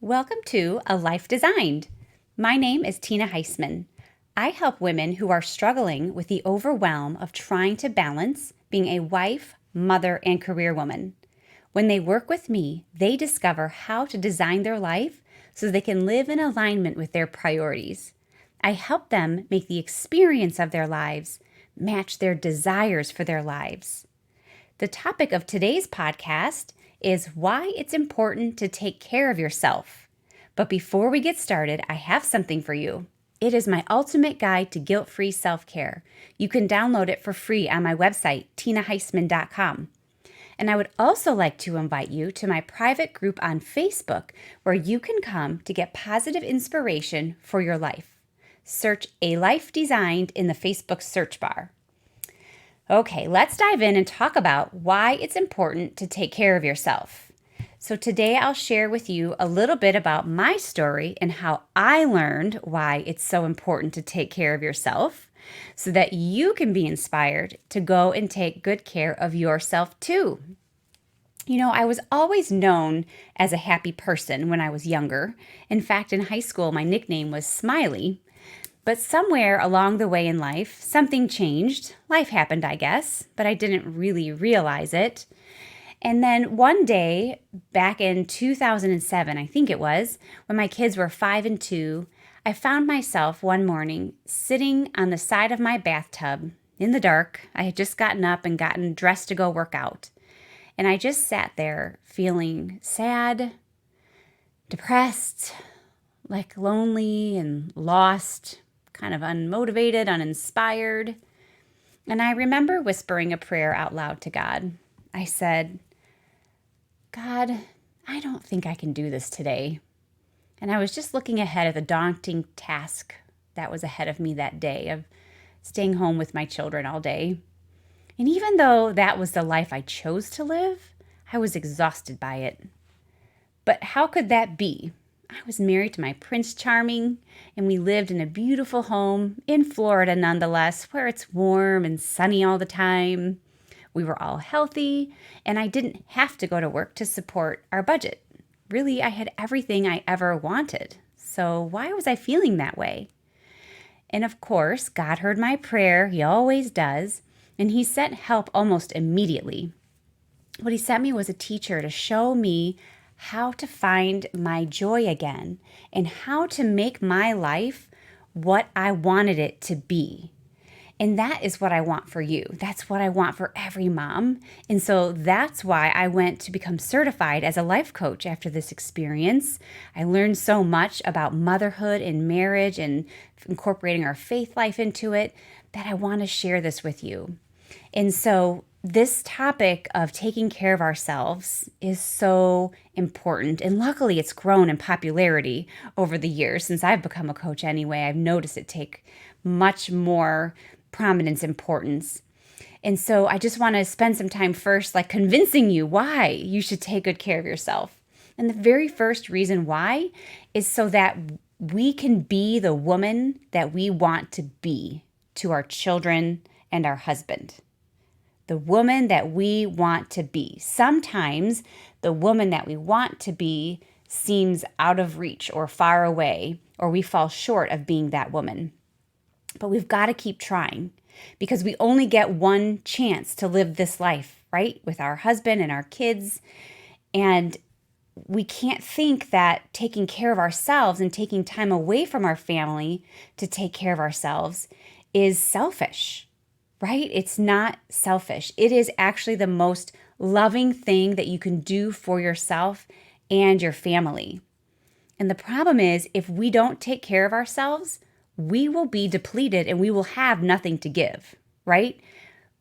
Welcome to A Life Designed. My name is Tina Heisman. I help women who are struggling with the overwhelm of trying to balance being a wife, mother, and career woman. When they work with me, they discover how to design their life so they can live in alignment with their priorities. I help them make the experience of their lives match their desires for their lives. The topic of today's podcast is why it's important to take care of yourself. But before we get started, I have something for you. It is my ultimate guide to guilt-free self-care. You can download it for free on my website, tinaheisman.com. And I would also like to invite you to my private group on Facebook, where you can come to get positive inspiration for your life. Search A Life Designed in the Facebook search bar. Okay, let's dive in and talk about why it's important to take care of yourself. So today I'll share with you a little bit about my story and how I learned why it's so important to take care of yourself so that you can be inspired to go and take good care of yourself too. You know, I was always known as a happy person when I was younger. In fact, in high school, my nickname was Smiley. But somewhere along the way in life, something changed. Life happened, I guess, but I didn't really realize it. And then one day, back in 2007, I think it was, when my kids were 5 and 2, I found myself one morning sitting on the side of my bathtub in the dark. I had just gotten up and gotten dressed to go work out. And I just sat there feeling sad, depressed, like lonely and lost, kind of unmotivated, uninspired. And I remember whispering a prayer out loud to God. I said, God, I don't think I can do this today. And I was just looking ahead at the daunting task that was ahead of me that day of staying home with my children all day. And even though that was the life I chose to live, I was exhausted by it. But how could that be? I was married to my Prince Charming, and we lived in a beautiful home in Florida nonetheless, where it's warm and sunny all the time. We were all healthy, and I didn't have to go to work to support our budget. Really, I had everything I ever wanted. So why was I feeling that way? And of course, God heard my prayer. He always does, and He sent help almost immediately. What He sent me was a teacher to show me how to find my joy again and how to make my life what I wanted it to be. And that is what I want for you. That's what I want for every mom. And so that's why I went to become certified as a life coach after this experience. I learned so much about motherhood and marriage and incorporating our faith life into it that I want to share this with you. And so this topic of taking care of ourselves is so important. And luckily, it's grown in popularity over the years. Since I've become a coach anyway, I've noticed it take much more prominence, importance. And so I just want to spend some time first, convincing you why you should take good care of yourself. And the very first reason why is so that we can be the woman that we want to be to our children and our husband. The woman that we want to be. Sometimes the woman that we want to be seems out of reach or far away, or we fall short of being that woman. But we've got to keep trying because we only get one chance to live this life, right? With our husband and our kids. And we can't think that taking care of ourselves and taking time away from our family to take care of ourselves is selfish. Right? It's not selfish. It is actually the most loving thing that you can do for yourself and your family. And the problem is, if we don't take care of ourselves, we will be depleted and we will have nothing to give, right?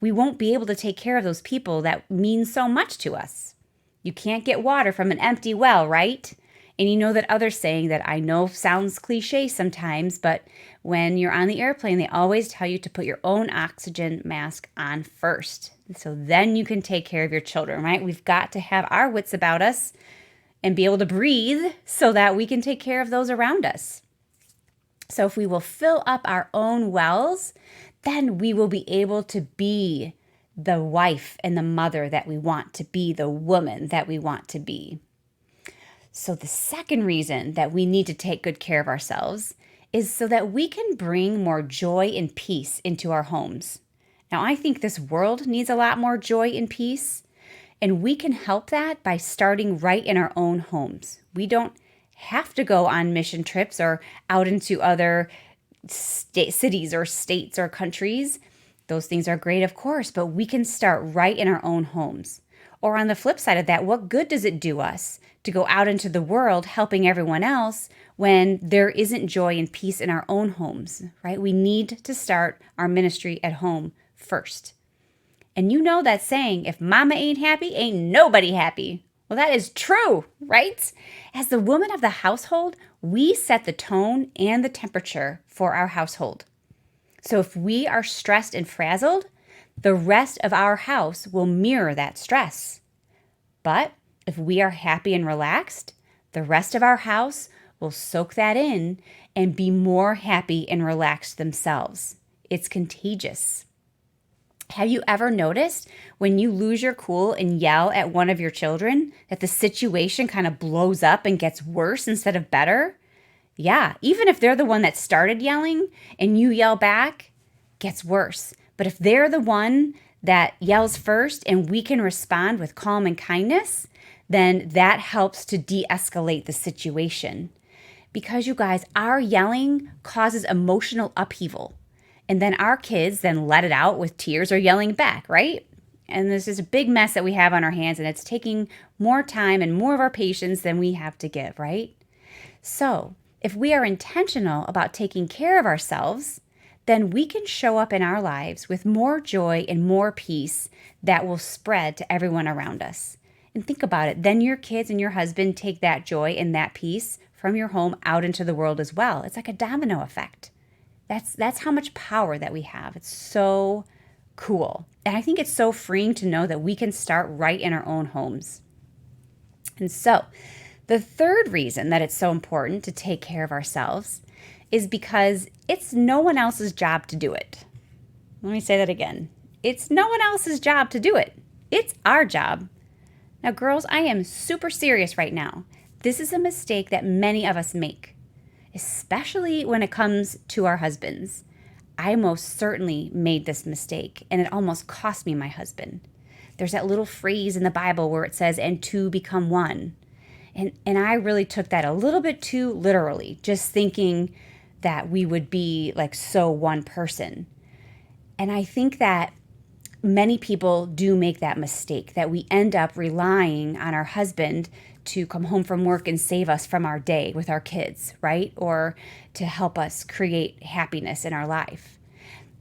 We won't be able to take care of those people that mean so much to us. You can't get water from an empty well, right? And you know that other saying that I know sounds cliche sometimes, but when you're on the airplane, they always tell you to put your own oxygen mask on first. So then you can take care of your children, right? We've got to have our wits about us and be able to breathe so that we can take care of those around us. So if we will fill up our own wells, then we will be able to be the wife and the mother that we want to be, the woman that we want to be. So the second reason that we need to take good care of ourselves is so that we can bring more joy and peace into our homes. Now, I think this world needs a lot more joy and peace, and we can help that by starting right in our own homes. We don't have to go on mission trips or out into other cities or states or countries. Those things are great, of course, but we can start right in our own homes. Or on the flip side of that, what good does it do us to go out into the world helping everyone else when there isn't joy and peace in our own homes, right? We need to start our ministry at home first. And you know that saying, if mama ain't happy, ain't nobody happy. Well, that is true, right? As the woman of the household, we set the tone and the temperature for our household. So if we are stressed and frazzled, the rest of our house will mirror that stress. But if we are happy and relaxed, the rest of our house will soak that in and be more happy and relaxed themselves. It's contagious. Have you ever noticed when you lose your cool and yell at one of your children that the situation kind of blows up and gets worse instead of better? Yeah, even if they're the one that started yelling and you yell back, gets worse. But if they're the one that yells first and we can respond with calm and kindness, then that helps to de-escalate the situation. Because you guys, our yelling causes emotional upheaval. And then our kids then let it out with tears or yelling back, right? And this is a big mess that we have on our hands, and it's taking more time and more of our patience than we have to give, right? So if we are intentional about taking care of ourselves, then we can show up in our lives with more joy and more peace that will spread to everyone around us. And think about it. Then your kids and your husband take that joy and that peace from your home out into the world as well. It's like a domino effect. That's how much power that we have. It's so cool. And I think it's so freeing to know that we can start right in our own homes. And so the third reason that it's so important to take care of ourselves is because it's no one else's job to do it. Let me say that again. It's no one else's job to do it. It's our job. Now, girls, I am super serious right now. This is a mistake that many of us make, especially when it comes to our husbands. I most certainly made this mistake, and it almost cost me my husband. There's that little phrase in the Bible where it says, and two become one. And I really took that a little bit too literally, just thinking that we would be like so one person. And I think that many people do make that mistake, that we end up relying on our husband to come home from work and save us from our day with our kids, right? Or to help us create happiness in our life.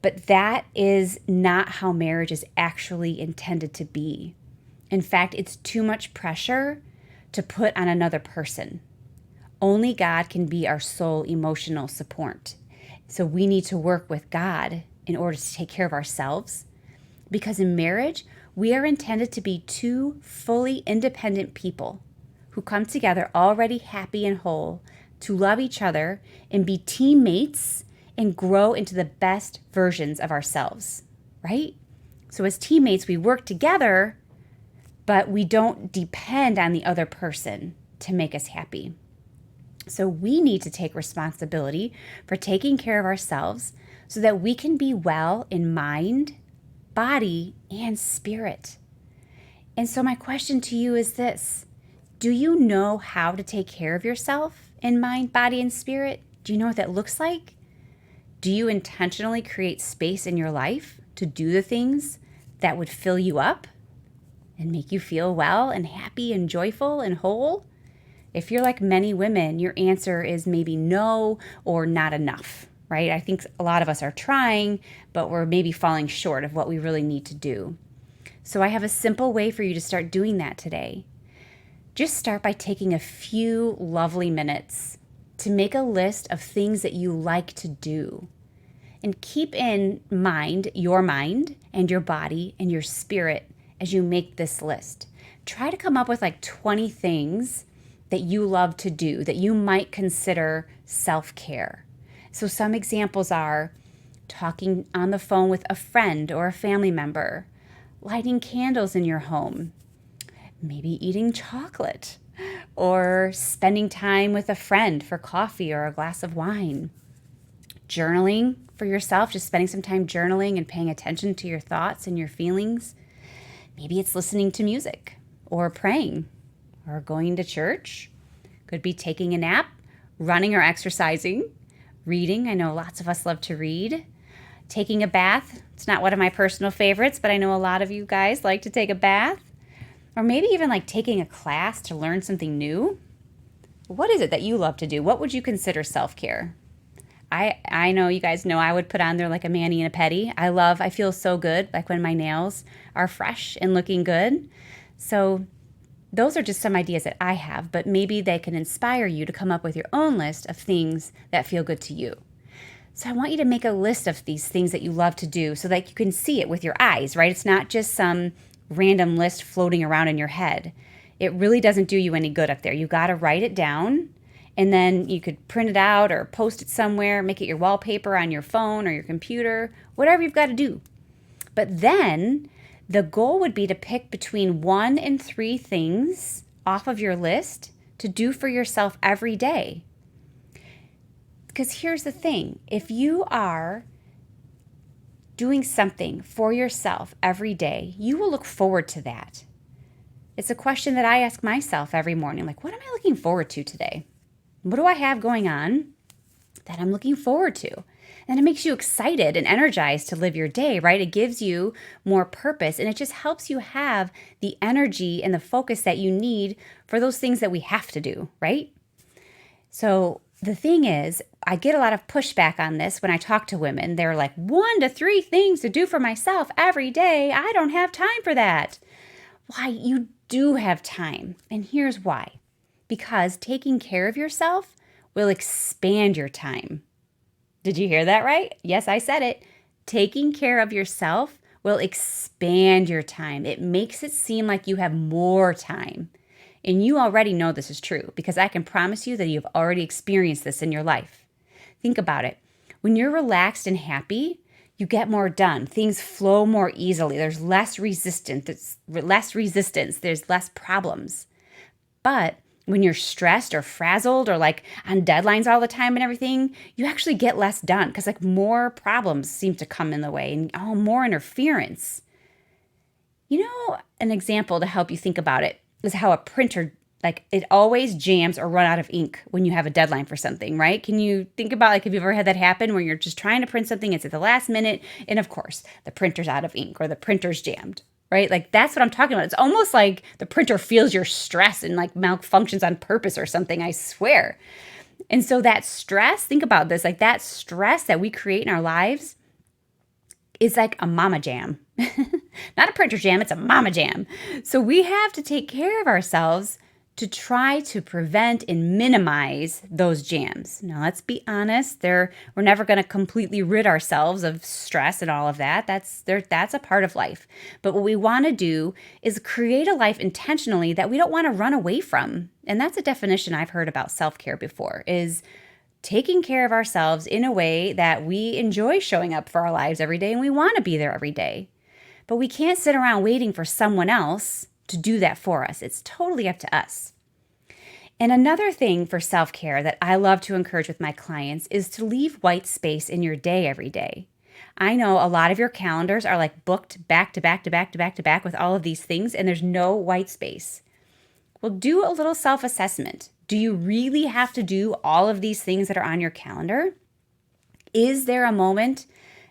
But that is not how marriage is actually intended to be. In fact, it's too much pressure to put on another person. Only God can be our sole emotional support. So we need to work with God in order to take care of ourselves. Because in marriage, we are intended to be two fully independent people who come together already happy and whole to love each other and be teammates and grow into the best versions of ourselves, right? So as teammates, we work together, but we don't depend on the other person to make us happy. So we need to take responsibility for taking care of ourselves so that we can be well in mind, body, and spirit. And so my question to you is this: do you know how to take care of yourself in mind, body, and spirit? Do you know what that looks like? Do you intentionally create space in your life to do the things that would fill you up and make you feel well and happy and joyful and whole? If you're like many women, your answer is maybe no or not enough, right? I think a lot of us are trying, but we're maybe falling short of what we really need to do. So I have a simple way for you to start doing that today. Just start by taking a few lovely minutes to make a list of things that you like to do. And keep in mind and your body and your spirit as you make this list. Try to come up with like 20 things that you love to do that you might consider self-care. So some examples are talking on the phone with a friend or a family member, lighting candles in your home, maybe eating chocolate, or spending time with a friend for coffee or a glass of wine. Journaling for yourself, just spending some time journaling and paying attention to your thoughts and your feelings. Maybe it's listening to music or praying or going to church. Could be taking a nap, running or exercising, reading. I know lots of us love to read. Taking a bath. It's not one of my personal favorites, but I know a lot of you guys like to take a bath. Or maybe even like taking a class to learn something new. What is it that you love to do? What would you consider self-care? I know you guys know I would put on there like a mani and a pedi. I feel so good, like when my nails are fresh and looking good. So those are just some ideas that I have, but maybe they can inspire you to come up with your own list of things that feel good to you. So I want you to make a list of these things that you love to do so that you can see it with your eyes, right? It's not just some random list floating around in your head. It really doesn't do you any good up there. You got to write it down, and then you could print it out or post it somewhere, make it your wallpaper on your phone or your computer, whatever you've got to do. But then the goal would be to pick between 1 and 3 things off of your list to do for yourself every day. Because here's the thing, if you are doing something for yourself every day, you will look forward to that. It's a question that I ask myself every morning, like, what am I looking forward to today? What do I have going on that I'm looking forward to? And it makes you excited and energized to live your day, right? It gives you more purpose, and it just helps you have the energy and the focus that you need for those things that we have to do, right? So the thing is, I get a lot of pushback on this when I talk to women. They're like, 1 to 3 things to do for myself every day. I don't have time for that. Why? You do have time. And here's why. Because taking care of yourself will expand your time. Did you hear that right? Yes, I said it. Taking care of yourself will expand your time. It makes it seem like you have more time. And you already know this is true because I can promise you that you've already experienced this in your life. Think about it. When you're relaxed and happy, you get more done. Things flow more easily. There's less resistance. There's less problems. But when you're stressed or frazzled or like on deadlines all the time and everything, you actually get less done because like more problems seem to come in the way and more interference. You know, an example to help you think about it is how a printer, like it always jams or run out of ink when you have a deadline for something, right? Can you think about like, have you ever had that happen where you're just trying to print something, it's at the last minute, and of course the printer's out of ink or the printer's jammed, right? Like that's what I'm talking about. It's almost like the printer feels your stress and like malfunctions on purpose or something, I swear. And so that stress, think about this, like that stress that we create in our lives is like a mama jam. Not a printer jam, it's a mama jam. So we have to take care of ourselves to try to prevent and minimize those jams. Now, let's be honest, we're never going to completely rid ourselves of stress and all of that. That's a part of life. But what we want to do is create a life intentionally that we don't want to run away from. And that's a definition I've heard about self-care before, is taking care of ourselves in a way that we enjoy showing up for our lives every day and we want to be there every day. But we can't sit around waiting for someone else to do that for us. It's totally up to us. And another thing for self-care that I love to encourage with my clients is to leave white space in your day every day. I know a lot of your calendars are like booked back to back to back to back to back with all of these things, and there's no white space. Well, do a little self-assessment. Do you really have to do all of these things that are on your calendar? Is there a moment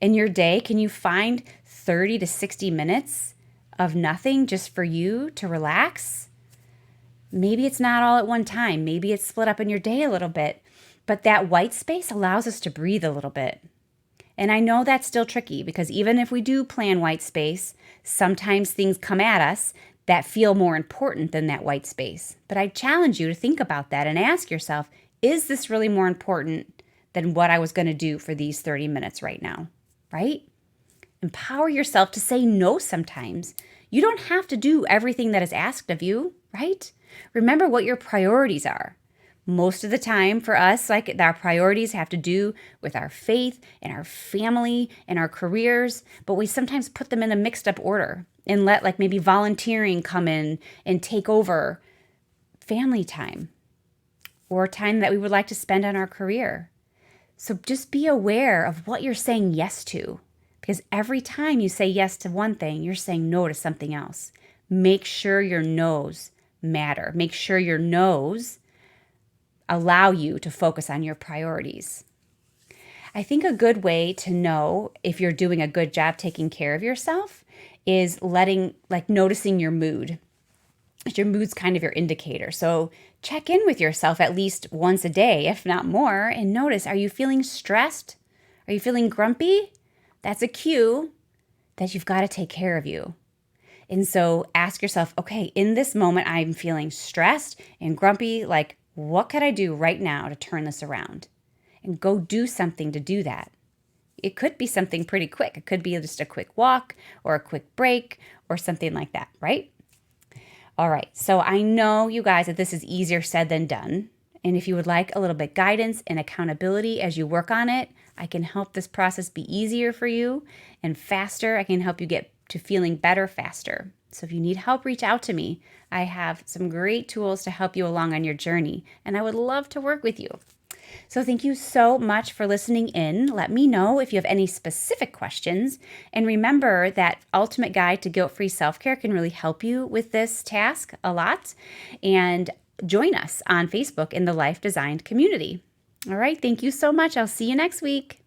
in your day? Can you find 30 to 60 minutes of nothing just for you to relax? Maybe it's not all at one time. Maybe it's split up in your day a little bit. But that white space allows us to breathe a little bit. And I know that's still tricky because even if we do plan white space, sometimes things come at us that feel more important than that white space. But I challenge you to think about that and ask yourself, is this really more important than what I was going to do for these 30 minutes right now, right? Empower yourself to say no sometimes. You don't have to do everything that is asked of you, right? Remember what your priorities are. Most of the time for us, like our priorities have to do with our faith and our family and our careers, but we sometimes put them in a mixed up order and let like maybe volunteering come in and take over family time or time that we would like to spend on our career. So just be aware of what you're saying yes to, because every time you say yes to one thing, you're saying no to something else. Make sure your no's matter. Make sure your no's allow you to focus on your priorities. I think a good way to know if you're doing a good job taking care of yourself is noticing your mood. Your mood's kind of your indicator. So check in with yourself at least once a day, if not more, and notice, are you feeling stressed? Are you feeling grumpy? That's a cue that you've got to take care of you. And so ask yourself, okay, in this moment, I'm feeling stressed and grumpy. Like, what could I do right now to turn this around? And go do something to do that. It could be something pretty quick. It could be just a quick walk or a quick break or something like that, right? All right, so I know, you guys, that this is easier said than done. And if you would like a little bit guidance and accountability as you work on it, I can help this process be easier for you and faster. I can help you get to feeling better faster. So if you need help, reach out to me. I have some great tools to help you along on your journey, and I would love to work with you. So thank you so much for listening in. Let me know if you have any specific questions. And remember that Ultimate Guide to Guilt-Free Self-Care can really help you with this task a lot. And join us on Facebook in the Life Designed community. All right, thank you so much. I'll see you next week.